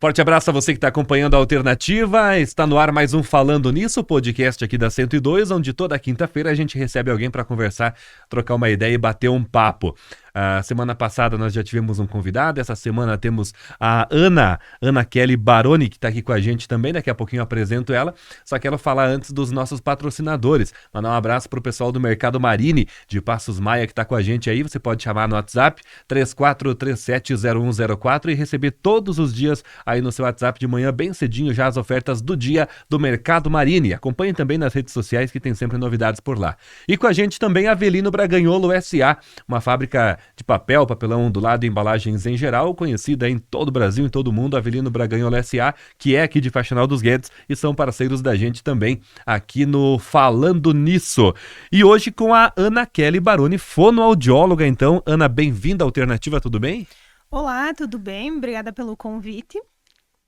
Forte abraço a você que está acompanhando a Alternativa. Está no ar mais um Falando Nisso, podcast aqui da 102, onde toda quinta-feira a gente recebe alguém para conversar, trocar uma ideia e bater um papo. A semana passada nós já tivemos um convidado, essa semana temos a Ana Kelly Baroni, que está aqui com a gente também, daqui a pouquinho eu apresento ela, só quero falar antes dos nossos patrocinadores, mandar um abraço para o pessoal do Mercado Marini, de Passos Maia, que está com a gente aí, você pode chamar no WhatsApp 34370104 e receber todos os dias aí no seu WhatsApp de manhã, bem cedinho, já as ofertas do dia do Mercado Marini. Acompanhe também nas redes sociais que tem sempre novidades por lá. E com a gente também a Avelino Braganholo S.A., uma fábrica de papel, papelão ondulado e embalagens em geral, conhecida em todo o Brasil, em todo o mundo, Avelino Braganholo S.A., que é aqui de Faxinal dos Guedes e são parceiros da gente também aqui no Falando Nisso. E hoje com a Ana Kelly Baroni, fonoaudióloga. Então, Ana, bem-vinda à Alternativa, tudo bem? Olá, tudo bem? Obrigada pelo convite.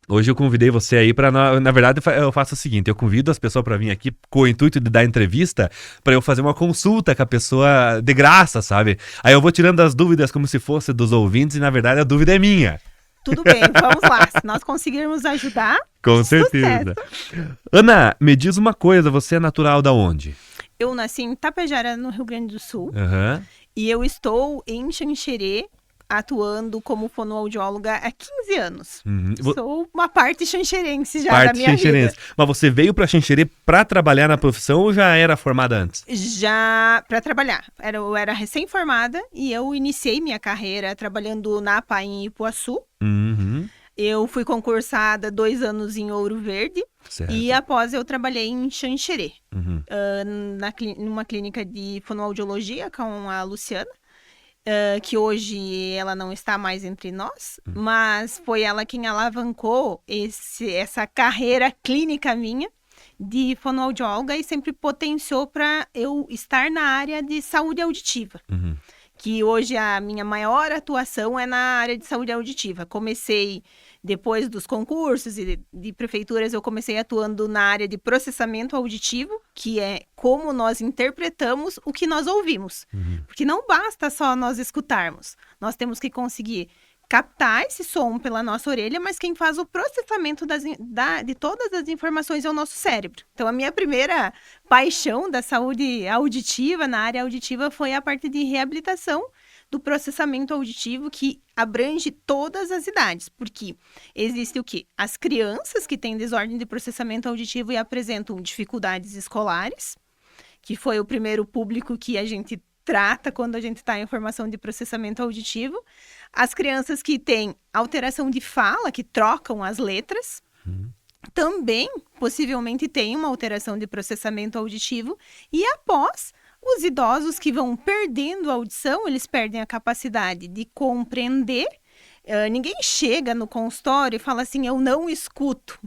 Hoje eu convidei você aí para, na verdade, eu faço o seguinte, eu convido as pessoas para vir aqui com o intuito de dar entrevista, para eu fazer uma consulta com a pessoa de graça, sabe? Aí eu vou tirando as dúvidas como se fosse dos ouvintes e, na verdade, a dúvida é minha. Tudo bem, vamos lá. Se nós conseguirmos ajudar, com certeza. Sucesso. Ana, me diz uma coisa, você é natural da onde? Eu nasci em Tapejara, no Rio Grande do Sul, e eu estou em Xanxerê, atuando como fonoaudióloga há 15 anos. Sou uma parte xanxerense já da minha vida. Mas você veio para Xanxerê para trabalhar na profissão ou já era formada antes? Já para trabalhar. Eu era recém-formada e eu iniciei minha carreira trabalhando na APA em Ipuaçu. Eu fui concursada 2 anos em Ouro Verde. Certo. E após eu trabalhei em Xanxerê, numa clínica de fonoaudiologia com a Luciana. Que hoje ela não está mais entre nós, mas foi ela quem alavancou essa carreira clínica minha de fonoaudióloga e sempre potenciou para eu estar na área de saúde auditiva. Que hoje a minha maior atuação é na área de saúde auditiva. Comecei depois dos concursos e de prefeituras, eu comecei atuando na área de processamento auditivo, que é como nós interpretamos o que nós ouvimos. Porque não basta só nós escutarmos. Nós temos que conseguir captar esse som pela nossa orelha, mas quem faz o processamento de todas as informações é o nosso cérebro. Então, a minha primeira paixão da saúde auditiva, na área auditiva, foi a parte de reabilitação do processamento auditivo, que abrange todas as idades. Porque existe o quê? As crianças que têm desordem de processamento auditivo e apresentam dificuldades escolares, que foi o primeiro público que a gente trata quando a gente está em formação de processamento auditivo. As crianças que têm alteração de fala, que trocam as letras, também possivelmente têm uma alteração de processamento auditivo. E após, os idosos que vão perdendo a audição, eles perdem a capacidade de compreender. Ninguém chega no consultório e fala assim, eu não escuto,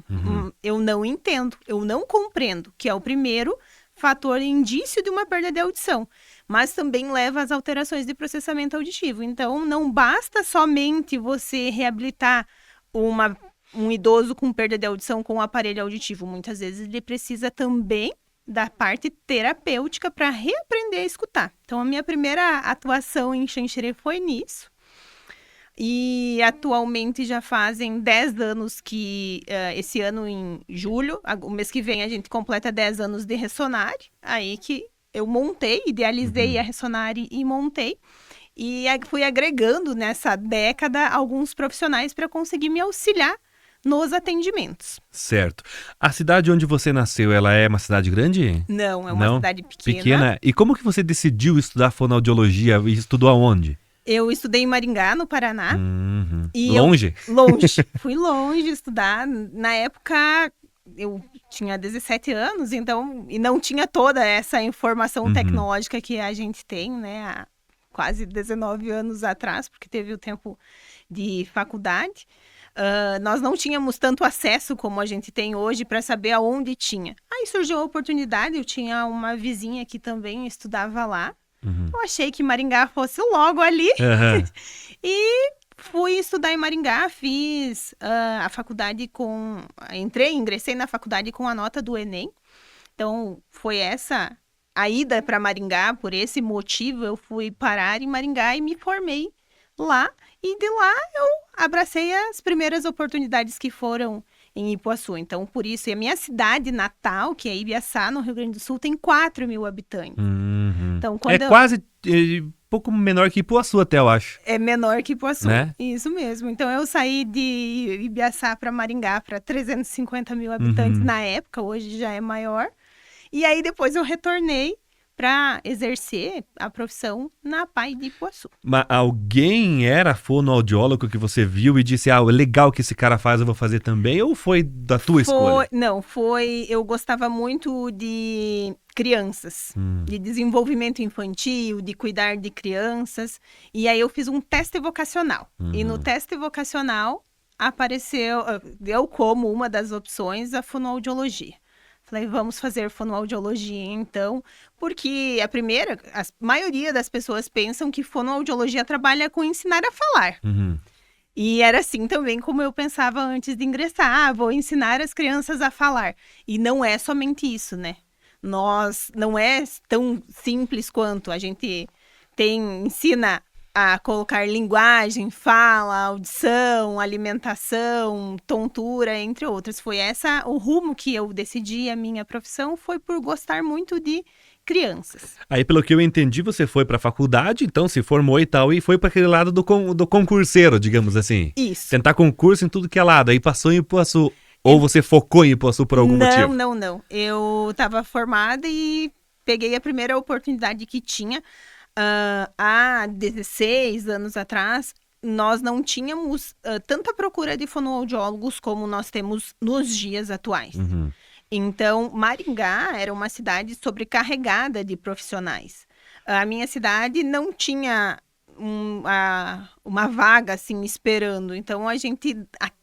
eu não entendo, eu não compreendo, que é o primeiro fator indício de uma perda de audição, mas também leva às alterações de processamento auditivo. Então, não basta somente você reabilitar um idoso com perda de audição com um aparelho auditivo. Muitas vezes ele precisa também da parte terapêutica para reaprender a escutar. Então, a minha primeira atuação em Xanxerê foi nisso. E atualmente já fazem 10 anos que, esse ano em julho, o mês que vem a gente completa 10 anos de Ressonare, aí que eu montei, idealizei a Ressonare e montei. E fui agregando nessa década alguns profissionais para conseguir me auxiliar nos atendimentos. Certo. A cidade onde você nasceu, ela é uma cidade grande? Não, é uma cidade pequena. E como que você decidiu estudar fonoaudiologia e estudou aonde? Eu estudei em Maringá, no Paraná. E longe? Longe. Fui longe estudar. Na época, eu tinha 17 anos, então, e não tinha toda essa informação tecnológica que a gente tem, né, há quase 19 anos atrás, porque teve o tempo de faculdade. Nós não tínhamos tanto acesso como a gente tem hoje para saber aonde tinha. Aí surgiu a oportunidade, eu tinha uma vizinha que também estudava lá. Eu achei que Maringá fosse logo ali. E fui estudar em Maringá, fiz a faculdade ingressei na faculdade com a nota do Enem. Então, foi essa a ida para Maringá, por esse motivo eu fui parar em Maringá e me formei lá. E de lá eu abracei as primeiras oportunidades que foram em Ipuaçu. Então, por isso, e a minha cidade natal, que é Ibiaçá, no Rio Grande do Sul, tem 4.000 habitantes. Então, quando quase pouco menor que Ipuaçu até, eu acho. É menor que Ipuaçu, né? Isso mesmo. Então, eu saí de Ibiaçá para Maringá para 350.000 habitantes na época, hoje já é maior. E aí, depois eu retornei para exercer a profissão na APAE de Ipuaçu. Mas alguém era fonoaudiólogo que você viu e disse, é legal que esse cara faz, eu vou fazer também? Ou foi da tua escolha? Não, eu gostava muito de crianças, de desenvolvimento infantil, de cuidar de crianças. E aí eu fiz um teste vocacional. E no teste vocacional deu como uma das opções a fonoaudiologia. Falei, vamos fazer fonoaudiologia, então, porque a maioria das pessoas pensam que fonoaudiologia trabalha com ensinar a falar. E era assim também como eu pensava antes de ingressar, vou ensinar as crianças a falar. E não é somente isso, né? Não é tão simples quanto a gente ensina a colocar linguagem, fala, audição, alimentação, tontura, entre outras. Foi o rumo que eu decidi, a minha profissão foi por gostar muito de crianças. Aí, pelo que eu entendi, você foi para a faculdade, então se formou e tal, e foi para aquele lado do concurseiro, digamos assim. Isso. Tentar concurso em tudo que é lado, aí passou em Ipuaçu. Ou você focou em Ipuaçu por algum motivo? Não. Eu estava formada e peguei a primeira oportunidade que tinha. Há 16 anos atrás, nós não tínhamos tanta procura de fonoaudiólogos como nós temos nos dias atuais. Então, Maringá era uma cidade sobrecarregada de profissionais. A minha cidade não tinha uma vaga assim esperando. Então, há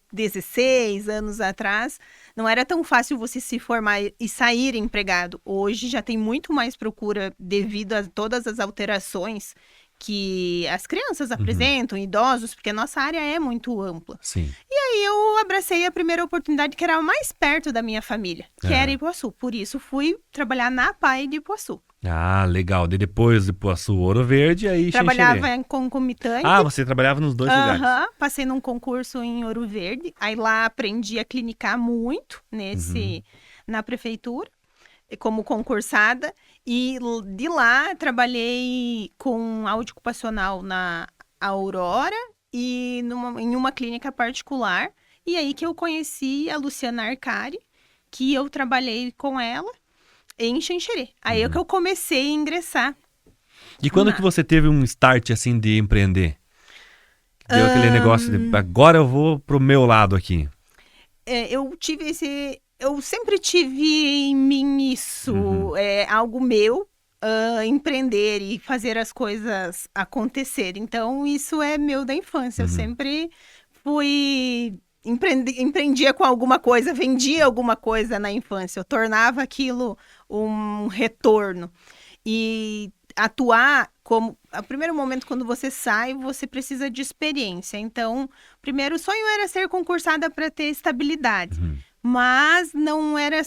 16 anos atrás, não era tão fácil você se formar e sair empregado. Hoje já tem muito mais procura devido a todas as alterações que as crianças apresentam, idosos, porque a nossa área é muito ampla. Sim. E aí eu abracei a primeira oportunidade que era mais perto da minha família, que era Ipuaçu. Por isso fui trabalhar na APAE de Ipuaçu. Ah, legal. Depois de Ipuaçu, Ouro Verde, aí trabalhava em concomitante. Você trabalhava nos dois lugares. Passei num concurso em Ouro Verde. Aí lá aprendi a clinicar muito na prefeitura, como concursada. E de lá trabalhei com áudio ocupacional na Aurora e em uma clínica particular. E aí que eu conheci a Luciana Arcari, que eu trabalhei com ela em Xanxerê. Aí é que eu comecei a ingressar. E quando que você teve um start, assim, de empreender? Deu aquele negócio de, agora eu vou pro meu lado aqui. Eu sempre tive em mim isso, algo meu, empreender e fazer as coisas acontecer. Então, isso é meu da infância. Eu sempre empreendia com alguma coisa, vendia alguma coisa na infância. Eu tornava aquilo um retorno. E atuar como... O primeiro momento, quando você sai, você precisa de experiência. Então, o primeiro sonho era ser concursada para ter estabilidade. Mas não era...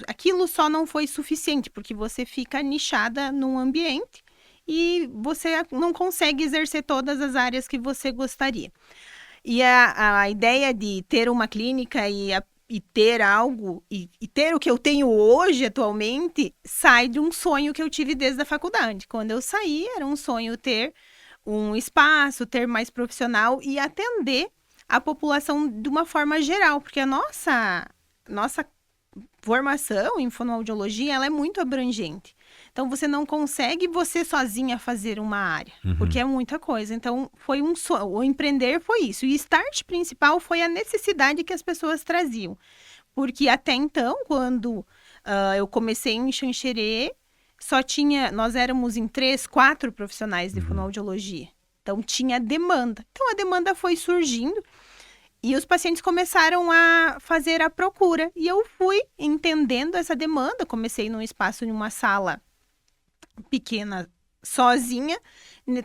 Aquilo só não foi suficiente, porque você fica nichada num ambiente e você não consegue exercer todas as áreas que você gostaria. E a ideia de ter uma clínica e ter algo, e ter o que eu tenho hoje, atualmente, sai de um sonho que eu tive desde a faculdade. Quando eu saí, era um sonho ter um espaço, ter mais profissional e atender a população de uma forma geral, porque a nossa formação em fonoaudiologia, ela é muito abrangente. Então, você não consegue você sozinha fazer uma área, porque é muita coisa. Então, foi um sonho. O empreender foi isso. E o start principal foi a necessidade que as pessoas traziam. Porque até então, quando eu comecei em Xanxerê, nós éramos em 3, 4 profissionais de fonoaudiologia. Então, tinha demanda. Então, a demanda foi surgindo. E os pacientes começaram a fazer a procura. E eu fui entendendo essa demanda. Comecei num espaço, em uma sala pequena, sozinha.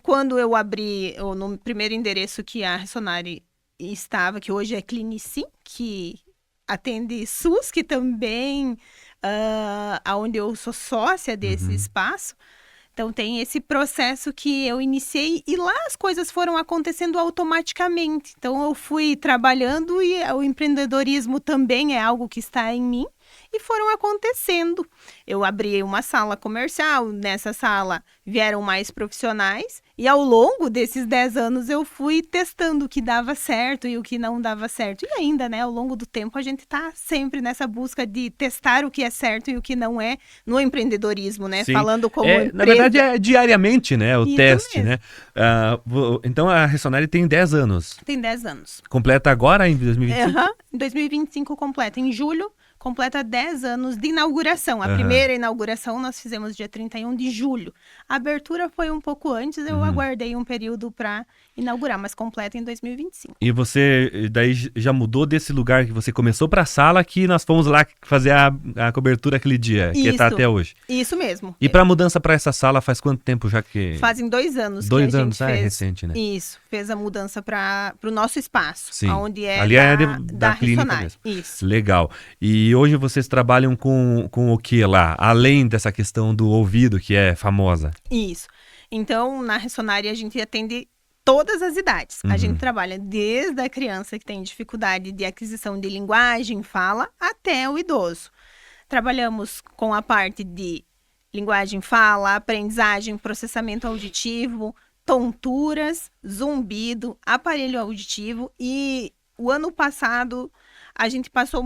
Quando eu abri no primeiro endereço que a Ressonare estava, que hoje é Clinicim, que atende SUS, que também, onde eu sou sócia desse espaço, Então tem esse processo que eu iniciei e lá as coisas foram acontecendo automaticamente. Então eu fui trabalhando e o empreendedorismo também é algo que está em mim e foram acontecendo. Eu abri uma sala comercial, nessa sala vieram mais profissionais e ao longo desses 10 anos eu fui testando o que dava certo e o que não dava certo. E ainda, né, ao longo do tempo a gente está sempre nessa busca de testar o que é certo e o que não é no empreendedorismo, né? Sim. Falando como empresa. Na verdade é diariamente, né, o Isso teste, mesmo. né? Então a Ressonare tem 10 anos. Tem 10 anos. Completa agora em 2025? Em 2025 completa, em julho. Completa 10 anos de inauguração. A primeira inauguração nós fizemos dia 31 de julho. A abertura foi um pouco antes, eu aguardei um período para inaugurar, mas completa em 2025. E você daí já mudou desse lugar que você começou para a sala que nós fomos lá fazer a cobertura aquele dia, que está até hoje. Isso mesmo. E para a mudança para essa sala faz quanto tempo já que... Fazem 2 anos 2 que a anos, gente fez. É recente, né? Isso, fez a mudança para o nosso espaço, Sim. onde é ali da clínica Ressonare. mesmo. Isso. Legal. E hoje vocês trabalham com o que lá? Além dessa questão do ouvido, que é famosa. Isso. Então, na Ressonare a gente atende todas as idades. A gente trabalha desde a criança que tem dificuldade de aquisição de linguagem, fala, até o idoso. Trabalhamos com a parte de linguagem, fala, aprendizagem, processamento auditivo, tonturas, zumbido, aparelho auditivo e o ano passado a gente passou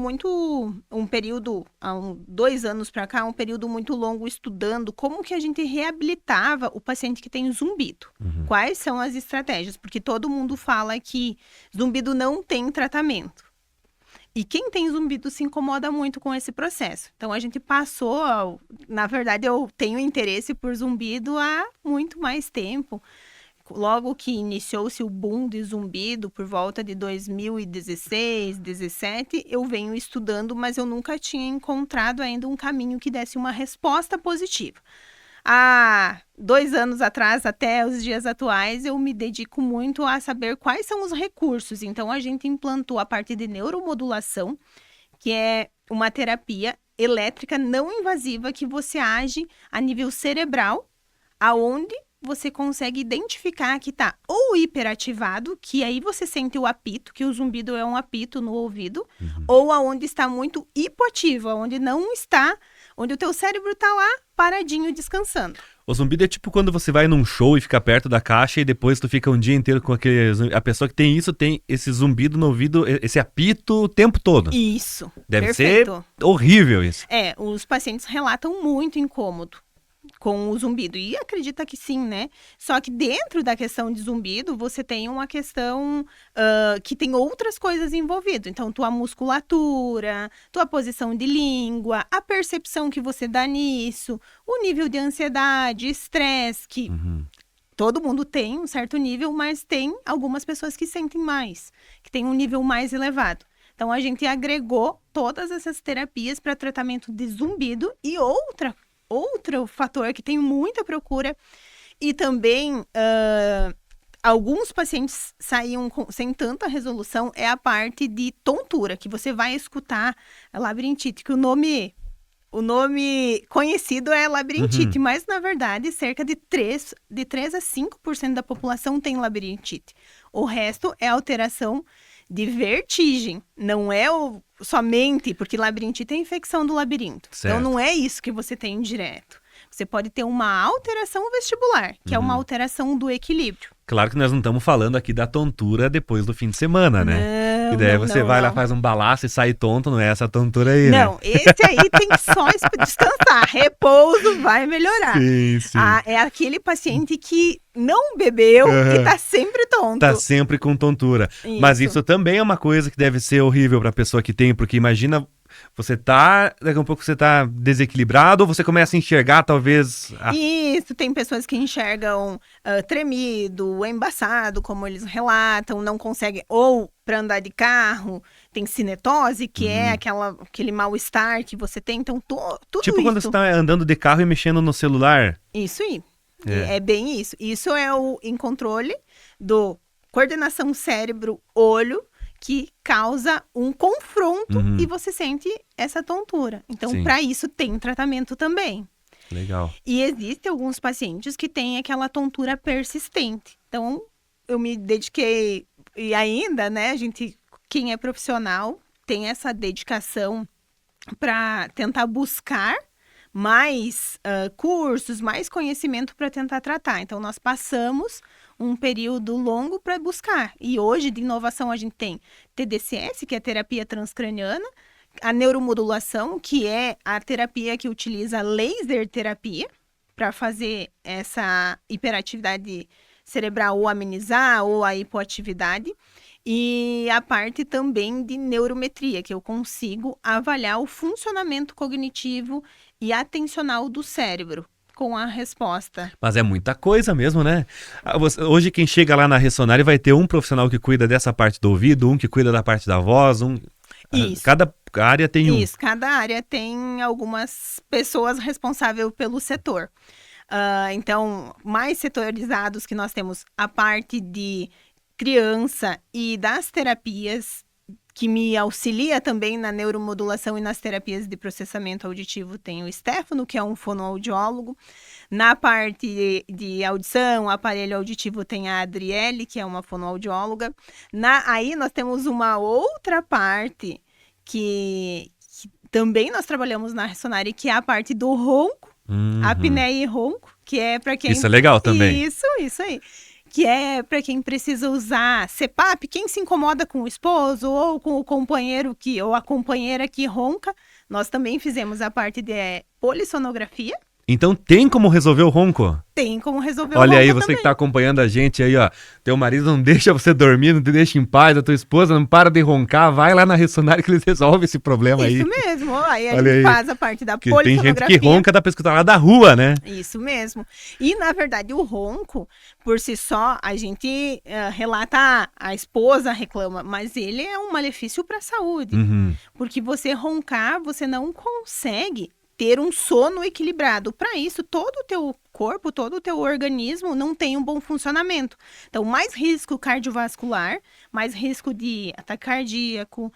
um período, há 2 anos para cá, um período muito longo estudando como que a gente reabilitava o paciente que tem zumbido. Quais são as estratégias? Porque todo mundo fala que zumbido não tem tratamento. E quem tem zumbido se incomoda muito com esse processo. Então, a gente passou... Na verdade, eu tenho interesse por zumbido há muito mais tempo. Logo que iniciou-se o boom de zumbido, por volta de 2016, 2017, eu venho estudando, mas eu nunca tinha encontrado ainda um caminho que desse uma resposta positiva. Há 2 anos atrás, até os dias atuais, eu me dedico muito a saber quais são os recursos. Então, a gente implantou a parte de neuromodulação, que é uma terapia elétrica não invasiva que você age a nível cerebral, aonde você consegue identificar que está ou hiperativado, que aí você sente o apito, que o zumbido é um apito no ouvido, ou aonde está muito hipoativo, onde não está, onde o teu cérebro está lá paradinho descansando. O zumbido é tipo quando você vai num show e fica perto da caixa e depois tu fica um dia inteiro com aquele zumbido. A pessoa que tem isso tem esse zumbido no ouvido, esse apito o tempo todo. Isso. Deve perfeito. ser horrível isso. Os pacientes relatam muito incômodo com o zumbido, e acredita que sim, né? Só que dentro da questão de zumbido, você tem uma questão que tem outras coisas envolvidas. Então, tua musculatura, tua posição de língua, a percepção que você dá nisso, o nível de ansiedade, estresse, que todo mundo tem um certo nível, mas tem algumas pessoas que sentem mais, que tem um nível mais elevado. Então, a gente agregou todas essas terapias para tratamento de zumbido e outro fator que tem muita procura e também alguns pacientes saíam sem tanta resolução é a parte de tontura, que você vai escutar a labirintite, que o nome conhecido é labirintite, mas na verdade cerca de 3 a 5% da população tem labirintite. O resto é alteração de vertigem, não é somente porque labirintite é infecção do labirinto. Certo. Então não é isso que você tem direto. Você pode ter uma alteração vestibular, que é uma alteração do equilíbrio. Claro que nós não estamos falando aqui da tontura depois do fim de semana, né? E daí você vai lá, faz um balaço e sai tonto, não é essa tontura aí, né? Não, esse aí tem que só descansar, repouso, vai melhorar. Sim, sim. É aquele paciente que não bebeu e tá sempre tonto. Tá sempre com tontura. Isso. Mas isso também é uma coisa que deve ser horrível pra pessoa que tem, porque imagina... daqui a um pouco você tá desequilibrado ou você começa a enxergar talvez... Isso, tem pessoas que enxergam tremido, embaçado, como eles relatam, não conseguem, ou para andar de carro, tem cinetose, que é aquele mal-estar que você tem, então tudo tipo isso. Quando você tá andando de carro e mexendo no celular. Isso aí, é bem isso. Isso é o em controle do coordenação cérebro-olho, que causa um confronto e você sente essa tontura. Então, para isso, tem tratamento também. Legal. E existem alguns pacientes que têm aquela tontura persistente. Então, eu me dediquei, e ainda, né, quem é profissional tem essa dedicação para tentar buscar mais cursos, mais conhecimento para tentar tratar. Então, nós passamos um período longo para buscar. E hoje, de inovação, a gente tem TDCS, que é a terapia transcraniana, a neuromodulação, que é a terapia que utiliza laser terapia para fazer essa hiperatividade cerebral ou amenizar, ou a hipoatividade. E a parte também de neurometria, que eu consigo avaliar o funcionamento cognitivo e atencional do cérebro com a resposta. Mas é muita coisa mesmo, né? Hoje quem chega lá na Ressonare vai ter um profissional que cuida dessa parte do ouvido, um que cuida da parte da voz, Isso. Cada área tem um. Isso, cada área tem algumas pessoas responsáveis pelo setor. Então, mais setorizados que nós temos a parte de criança e das terapias, que me auxilia também na neuromodulação e nas terapias de processamento auditivo, tem o Stefano, que é um fonoaudiólogo. Na parte de audição, aparelho auditivo, tem a Adriele, que é uma fonoaudióloga. Aí nós temos uma outra parte que também nós trabalhamos na Ressonare, que é a parte do ronco, apneia e ronco, que é para quem... Isso é legal também. Isso aí. Que é para quem precisa usar CPAP, quem se incomoda com o esposo ou com o companheiro ou a companheira que ronca. Nós também fizemos a parte de polissonografia. Então tem como resolver o ronco? Tem como resolver o ronco. Olha aí, você também. que tá acompanhando a gente aí, ó. Teu marido não deixa você dormir, não te deixa em paz, a tua esposa não para de roncar, vai lá na Ressonare que eles resolvem esse problema aí. Isso mesmo, aí a Olha gente aí. faz a parte da Porque polissonografia. tem gente que ronca, dá pra escutar lá da rua, né? Isso mesmo. E, na verdade, o ronco, por si só, a gente relata, a esposa reclama, mas ele é um malefício para a saúde. Porque você roncar, você não consegue ter um sono equilibrado. Para isso, todo o teu corpo, todo o teu organismo não tem um bom funcionamento. Então, mais risco cardiovascular, mais risco de ataque cardíaco,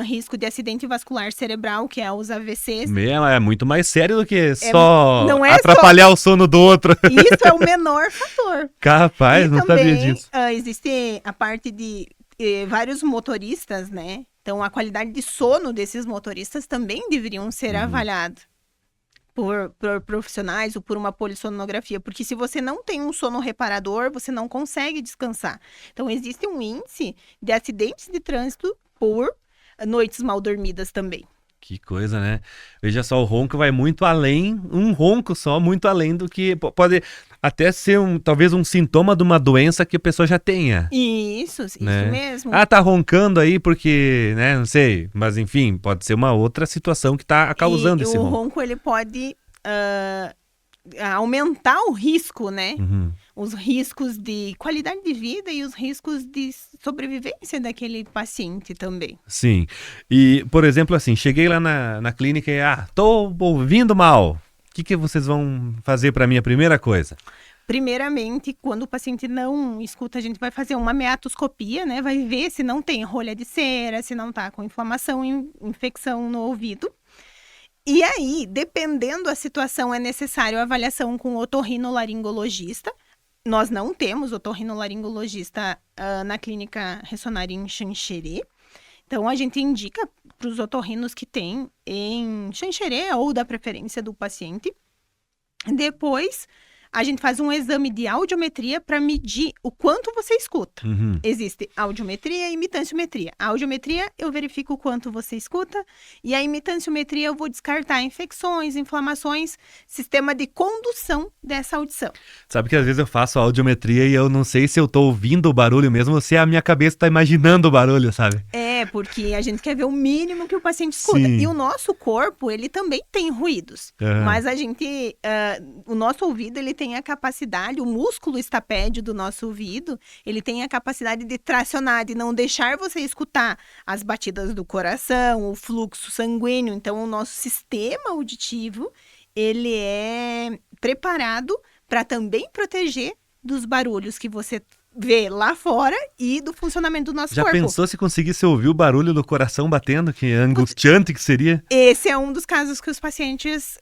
risco de acidente vascular cerebral, que é os AVCs. É muito mais sério do que só não é atrapalhar o sono do outro. Isso é o menor fator. Capaz, E não também, sabia disso. Existe a parte de vários motoristas, né? Então, a qualidade de sono desses motoristas também deveriam ser avaliados por profissionais ou por uma polissonografia. Porque se você não tem um sono reparador, você não consegue descansar. Então, existe um índice de acidentes de trânsito por noites mal dormidas também. Que coisa, né? Veja só, o ronco vai muito além, um ronco só, muito além do que pode até ser talvez um sintoma de uma doença que a pessoa já tenha. Isso né? mesmo. Ah, tá roncando aí porque, né, não sei, mas enfim, pode ser uma outra situação que tá causando esse ronco. ronco. O ronco, ele pode aumentar o risco, né? Os riscos de qualidade de vida e os riscos de sobrevivência daquele paciente também. Sim. E, por exemplo, assim, cheguei lá na clínica e, tô ouvindo mal. O que vocês vão fazer para mim a primeira coisa? Primeiramente, quando o paciente não escuta, a gente vai fazer uma meatoscopia, né? Vai ver se não tem rolha de cera, se não tá com inflamação e infecção no ouvido. E aí, dependendo da situação, é necessário a avaliação com o otorrinolaringologista. Nós não temos otorrinolaringologista na clínica Ressonare em Xanxerê. Então, a gente indica para os otorrinos que tem em Xanxerê ou da preferência do paciente. Depois, a gente faz um exame de audiometria para medir o quanto você escuta. Existe audiometria e imitanciometria. A audiometria, eu verifico o quanto você escuta. E a imitanciometria, eu vou descartar infecções, inflamações, sistema de condução dessa audição. Sabe que às vezes eu faço a audiometria e eu não sei se eu tô ouvindo o barulho mesmo ou se a minha cabeça tá imaginando o barulho, sabe? Porque a gente quer ver o mínimo que o paciente escuta. Sim. E o nosso corpo, ele também tem ruídos. Mas a gente, o nosso ouvido, ele tem a capacidade, o músculo estapédio do nosso ouvido, ele tem a capacidade de tracionar, de não deixar você escutar as batidas do coração, o fluxo sanguíneo. Então, o nosso sistema auditivo, ele é preparado para também proteger dos barulhos que você vê lá fora e do funcionamento do nosso Já corpo. pensou se conseguisse ouvir o barulho do coração batendo? Que angustiante que seria? Esse é um dos casos que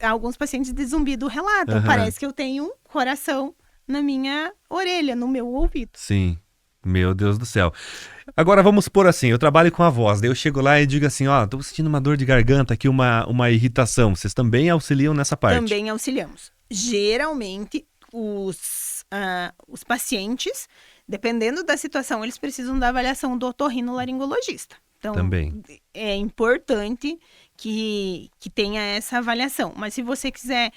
alguns pacientes de zumbido relatam. Parece que eu tenho um coração na minha orelha, no meu ouvido. Sim. Meu Deus do céu. Agora vamos supor assim, eu trabalho com a voz, daí eu chego lá e digo assim, tô sentindo uma dor de garganta aqui, uma irritação. Vocês também auxiliam nessa parte? Também auxiliamos. Geralmente, os pacientes, dependendo da situação, eles precisam da avaliação do otorrinolaringologista. Então, também é importante que tenha essa avaliação. Mas se você quiser,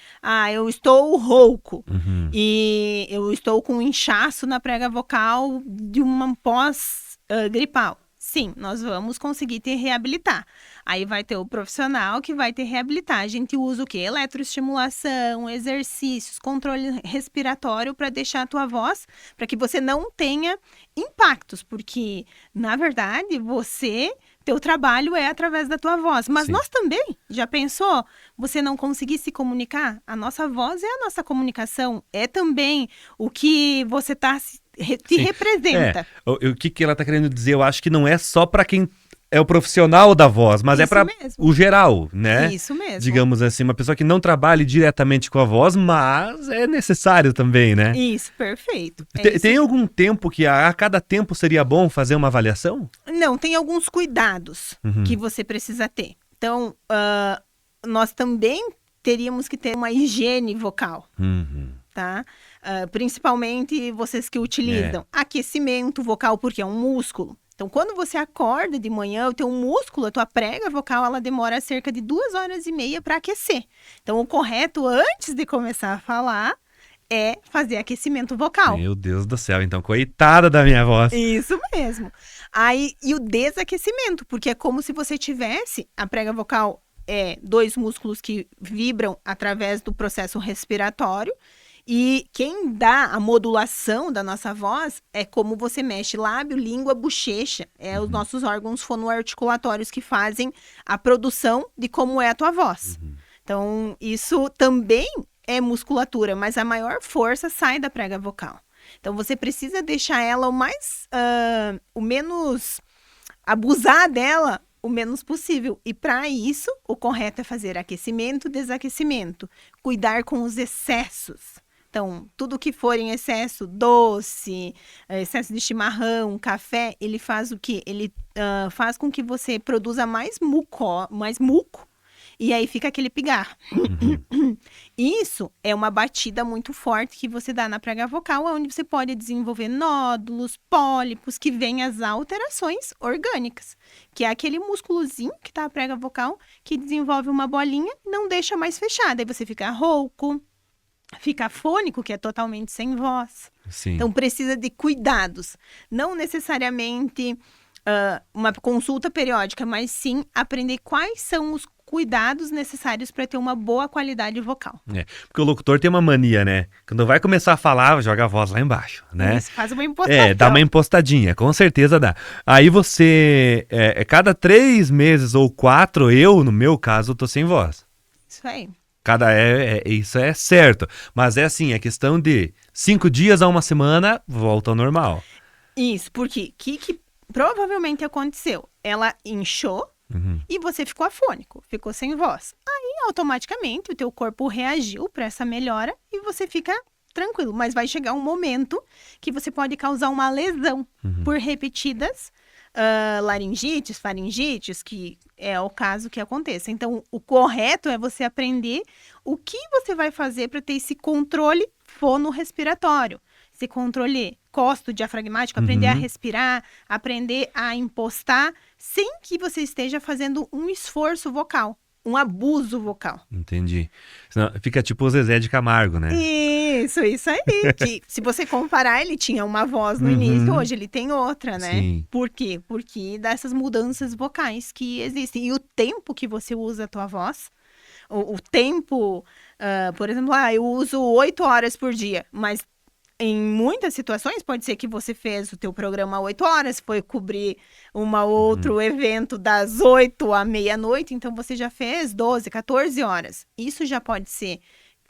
eu estou rouco e eu estou com um inchaço na prega vocal de uma pós-gripal. Sim, nós vamos conseguir te reabilitar. Aí vai ter o profissional que vai te reabilitar. A gente usa o quê? Eletroestimulação, exercícios, controle respiratório para deixar a tua voz, para que você não tenha impactos, porque, na verdade, teu trabalho é através da tua voz. Mas Sim. Nós também, já pensou? Você não conseguir se comunicar? A nossa voz é a nossa comunicação. É também o que você está te representa. O que ela tá querendo dizer? Eu acho que não é só para quem é o profissional da voz, mas é para o geral, né? Isso mesmo. Digamos assim, uma pessoa que não trabalhe diretamente com a voz, mas é necessário também, né? Isso, perfeito. Tem algum tempo que a cada tempo seria bom fazer uma avaliação? Não, tem alguns cuidados que você precisa ter. Então, nós também teríamos que ter uma higiene vocal, tá? Principalmente vocês que utilizam aquecimento vocal, porque é um músculo. Então, quando você acorda de manhã, o teu músculo, a tua prega vocal, ela demora cerca de 2h30 para aquecer. Então, o correto, antes de começar a falar, é fazer aquecimento vocal. Meu Deus do céu, então, coitada da minha voz. Isso mesmo. E o desaquecimento, porque é como se você tivesse, a prega vocal é 2 músculos que vibram através do processo respiratório, e quem dá a modulação da nossa voz é como você mexe lábio, língua, bochecha. É os nossos órgãos fonoarticulatórios que fazem a produção de como é a tua voz. Então, isso também é musculatura, mas a maior força sai da prega vocal. Então, você precisa deixar ela o menos abusar dela o menos possível. E para isso, o correto é fazer aquecimento, desaquecimento. Cuidar com os excessos. Então, tudo que for em excesso, doce, excesso de chimarrão, café, ele faz o quê? Ele faz com que você produza mais muco, e aí fica aquele pigarro. Isso é uma batida muito forte que você dá na prega vocal, onde você pode desenvolver nódulos, pólipos, que vêm as alterações orgânicas, que é aquele músculozinho que tá a prega vocal, que desenvolve uma bolinha e não deixa mais fechada. Aí você fica rouco, fica afônico, que é totalmente sem voz. Sim. Então, precisa de cuidados. Não necessariamente uma consulta periódica, mas sim aprender quais são os cuidados necessários para ter uma boa qualidade vocal. Porque o locutor tem uma mania, né? Quando vai começar a falar, joga a voz lá embaixo, né? Isso, faz uma impostadinha. Dá uma impostadinha, com certeza dá. Aí você, cada 3 meses ou 4, no meu caso, tô sem voz. Isso aí. Isso é certo. Mas é assim, é questão de 5 dias a 1 semana, volta ao normal. Isso, porque o que provavelmente aconteceu? Ela inchou e você ficou afônico, ficou sem voz. Aí, automaticamente, o teu corpo reagiu para essa melhora e você fica tranquilo. Mas vai chegar um momento que você pode causar uma lesão por repetidas laringites, faringites, que é o caso que aconteça. Então, o correto é você aprender o que você vai fazer para ter esse controle fonorrespiratório, esse controle costo-diafragmático, aprender a respirar, aprender a impostar, sem que você esteja fazendo um esforço vocal, um abuso vocal. Entendi. Senão fica tipo o Zezé de Camargo, né? Isso aí. Que, se você comparar, ele tinha uma voz no início, hoje ele tem outra, né? Sim. Por quê? Porque dessas mudanças vocais que existem. E o tempo que você usa a tua voz, o tempo, por exemplo, eu uso 8 horas por dia, mas em muitas situações pode ser que você fez o teu programa 8 horas, foi cobrir outro evento das 8 à meia-noite, então você já fez 12, 14 horas. Isso já pode ser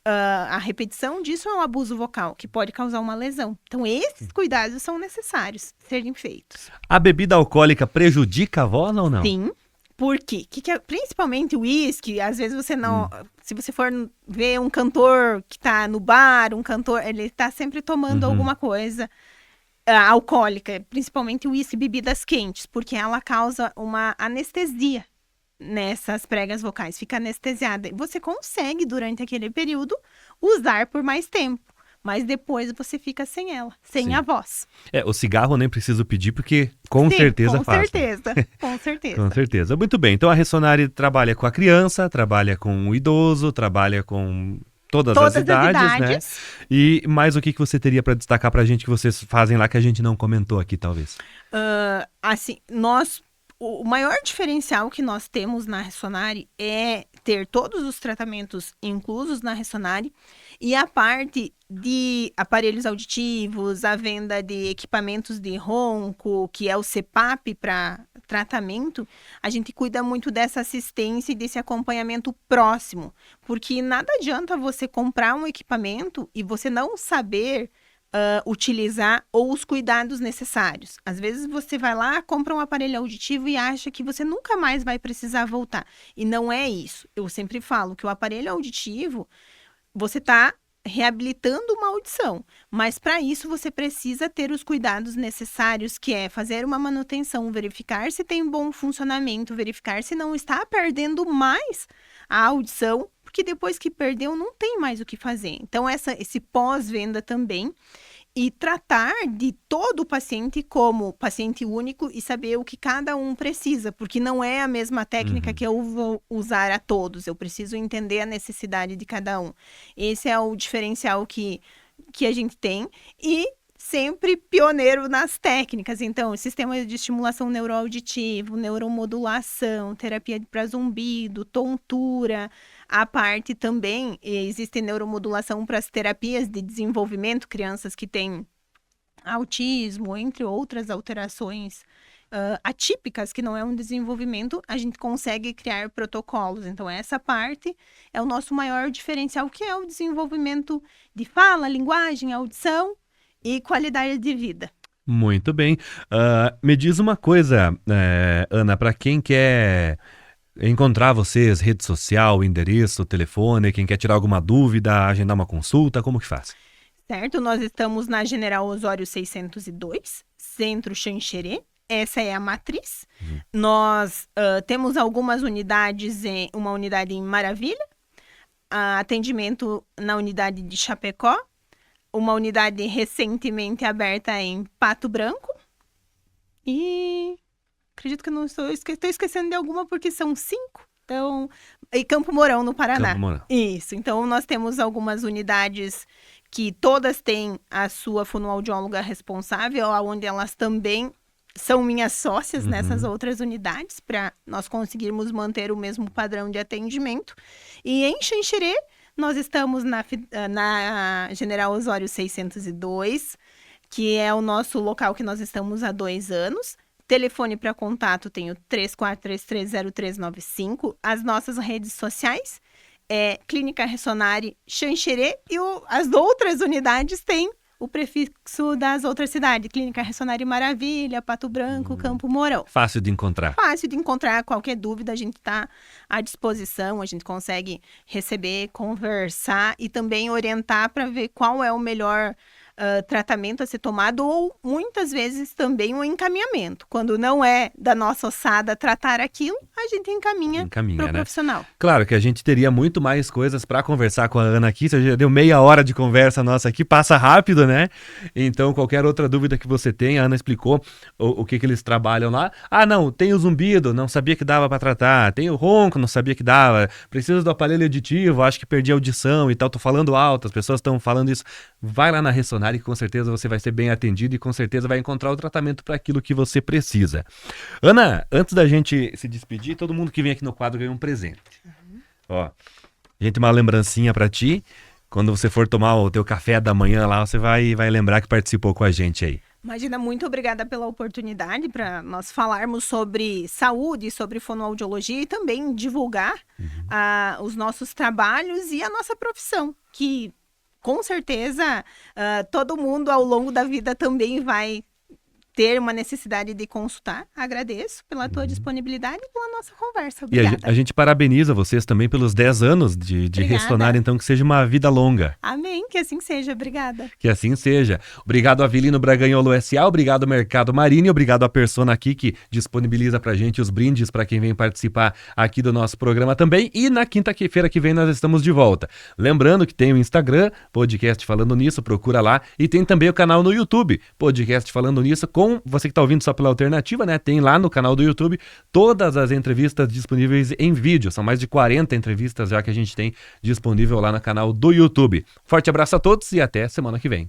a repetição disso é um abuso vocal, que pode causar uma lesão. Então, esses cuidados são necessários serem feitos. A bebida alcoólica prejudica a voz ou não? Sim. Por quê? Principalmente o uísque, às vezes você não... Se você for ver um cantor que tá no bar, ele tá sempre tomando alguma coisa alcoólica, principalmente o uísque, bebidas quentes, porque ela causa uma anestesia nessas pregas vocais, fica anestesiada. Você consegue, durante aquele período, usar por mais tempo. Mas depois você fica sem ela, sem a voz. O cigarro eu nem preciso pedir, porque com certeza faz. Com certeza. Com certeza. Muito bem. Então a Ressonare trabalha com a criança, trabalha com o idoso, trabalha com todas as idades, né? E mais o que você teria para destacar para a gente que vocês fazem lá que a gente não comentou aqui, talvez? Assim, o maior diferencial que nós temos na Ressonare é ter todos os tratamentos inclusos na Ressonare e a parte de aparelhos auditivos, a venda de equipamentos de ronco, que é o CPAP para tratamento, a gente cuida muito dessa assistência e desse acompanhamento próximo, porque nada adianta você comprar um equipamento e você não saber utilizar ou os cuidados necessários. Às vezes você vai lá, compra um aparelho auditivo e acha que você nunca mais vai precisar voltar. E não é isso. Eu sempre falo que o aparelho auditivo, você está reabilitando uma audição, mas para isso você precisa ter os cuidados necessários, que é fazer uma manutenção, verificar se tem bom funcionamento, verificar se não está perdendo mais a audição, porque depois que perdeu não tem mais o que fazer. Então esse pós-venda também, e tratar de todo o paciente como paciente único e saber o que cada um precisa, porque não é a mesma técnica que eu vou usar a todos, eu preciso entender a necessidade de cada um. Esse é o diferencial que a gente tem e sempre pioneiro nas técnicas. Então, sistema de estimulação neuroauditivo, neuromodulação, terapia para zumbido, tontura. A parte também, existe neuromodulação para as terapias de desenvolvimento, crianças que têm autismo, entre outras alterações atípicas, que não é um desenvolvimento, a gente consegue criar protocolos. Então, essa parte é o nosso maior diferencial, que é o desenvolvimento de fala, linguagem, audição e qualidade de vida. Muito bem. Me diz uma coisa, Ana, para quem quer encontrar vocês, rede social, endereço, telefone, quem quer tirar alguma dúvida, agendar uma consulta, como que faz? Certo, nós estamos na General Osório 602, Centro Xanxerê, essa é a matriz. Nós temos algumas unidades, uma unidade em Maravilha, atendimento na unidade de Chapecó, uma unidade recentemente aberta em Pato Branco e acredito que eu não estou esquecendo de alguma porque são 5. Então, e Campo Mourão, no Paraná. Campo Mourão. Isso. Então, nós temos algumas unidades que todas têm a sua fonoaudióloga responsável, onde elas também são minhas sócias nessas outras unidades, para nós conseguirmos manter o mesmo padrão de atendimento. E em Xanxerê, nós estamos na General Osório 602, que é o nosso local que nós estamos há 2 anos. Telefone para contato tem o 34330395. As nossas redes sociais é Clínica Ressonare Xanxerê e as outras unidades têm o prefixo das outras cidades. Clínica Ressonare Maravilha, Pato Branco, Campo Mourão. Fácil de encontrar. Fácil de encontrar. Qualquer dúvida a gente está à disposição. A gente consegue receber, conversar e também orientar para ver qual é o melhor tratamento a ser tomado ou muitas vezes também um encaminhamento. Quando não é da nossa ossada tratar aquilo, a gente encaminha para o profissional. Claro que a gente teria muito mais coisas para conversar com a Ana aqui. Você já deu meia hora de conversa nossa aqui, passa rápido, né? Então, qualquer outra dúvida que você tenha, a Ana explicou o que eles trabalham lá. Não, tem o zumbido, não sabia que dava para tratar. Tem o ronco, não sabia que dava. Precisa do aparelho auditivo, acho que perdi a audição e tal. Tô falando alto, as pessoas estão falando isso. Vai lá na Ressonare que com certeza você vai ser bem atendido e com certeza vai encontrar o tratamento para aquilo que você precisa. Ana, antes da gente se despedir, todo mundo que vem aqui no quadro ganha um presente. Ó, a gente tem uma lembrancinha para ti. Quando você for tomar o teu café da manhã lá, você vai lembrar que participou com a gente aí. Imagina, muito obrigada pela oportunidade para nós falarmos sobre saúde, sobre fonoaudiologia e também divulgar os nossos trabalhos e a nossa profissão, que com certeza todo mundo ao longo da vida também vai ter uma necessidade de consultar. Agradeço pela tua disponibilidade e pela nossa conversa. Obrigada. E a gente parabeniza vocês também pelos 10 anos de Ressonar, então que seja uma vida longa. Amém, que assim seja. Obrigada. Que assim seja. Obrigado, Avelino Braganholo S.A., obrigado, Mercado Marini, obrigado a Persona aqui que disponibiliza pra gente os brindes para quem vem participar aqui do nosso programa também. E na quinta-feira que vem nós estamos de volta. Lembrando que tem o Instagram, Podcast Falando Nisso, procura lá. E tem também o canal no YouTube, Podcast Falando Nisso, com você que está ouvindo só pela alternativa, né? Tem lá no canal do YouTube todas as entrevistas disponíveis em vídeo. São mais de 40 entrevistas já que a gente tem disponível lá no canal do YouTube. Forte abraço a todos e até semana que vem.